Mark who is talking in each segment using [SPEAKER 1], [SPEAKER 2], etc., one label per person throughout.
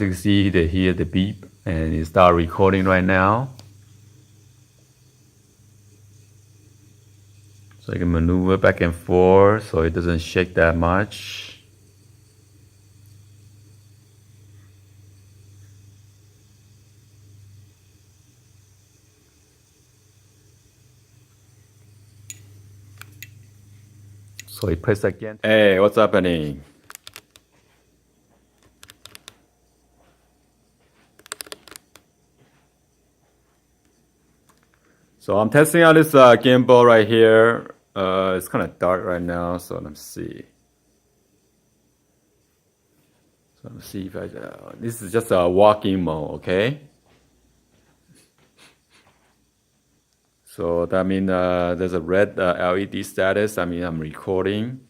[SPEAKER 1] As you can see, they hear the beep and it start recording right now. So you can maneuver back and forth so it doesn't shake that much. So he press again. Hey, what's happening? So I'm testing out this gimbal right here. It's kind of dark right now, so let's see. So let's see if I. This is just a walking mode, okay? So that means there's a red LED status. I mean, I'm recording.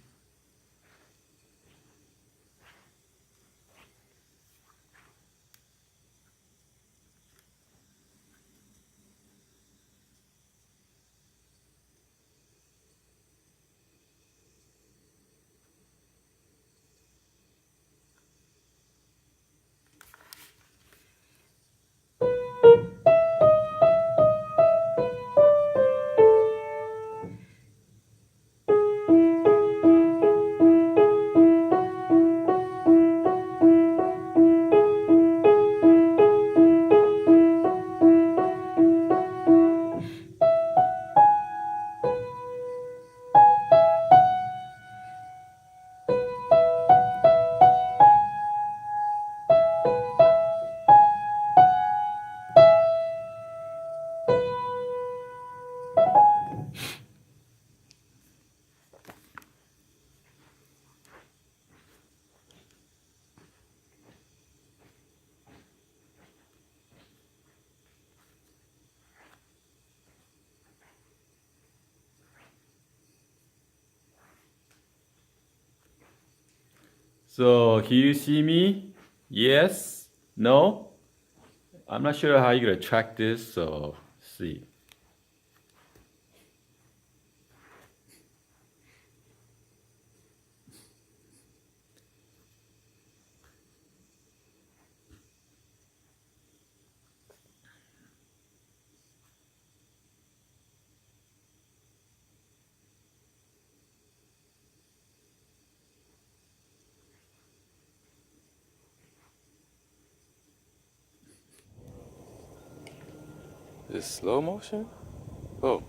[SPEAKER 1] So can you see me? Yes? No? I'm not sure how you're gonna track this, so see. Is it slow motion? Oh.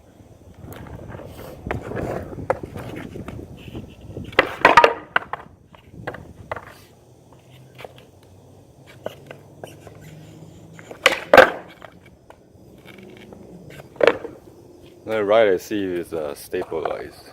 [SPEAKER 1] Let me write it, see if it's stabilized.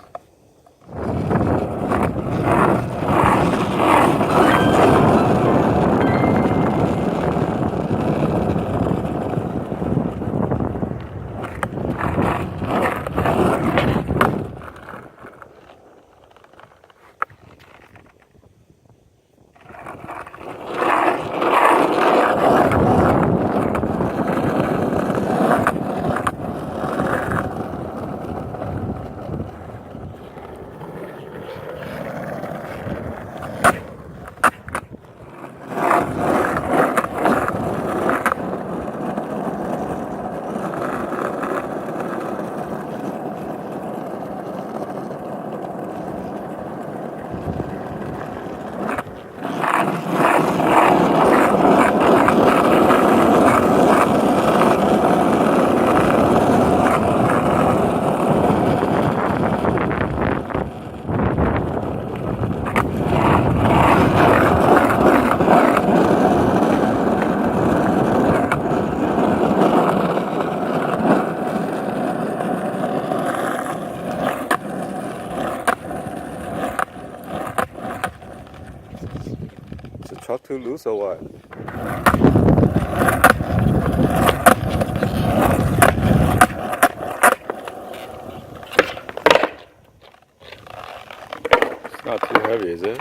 [SPEAKER 1] Is the truck too loose or what? It's not too heavy, is it?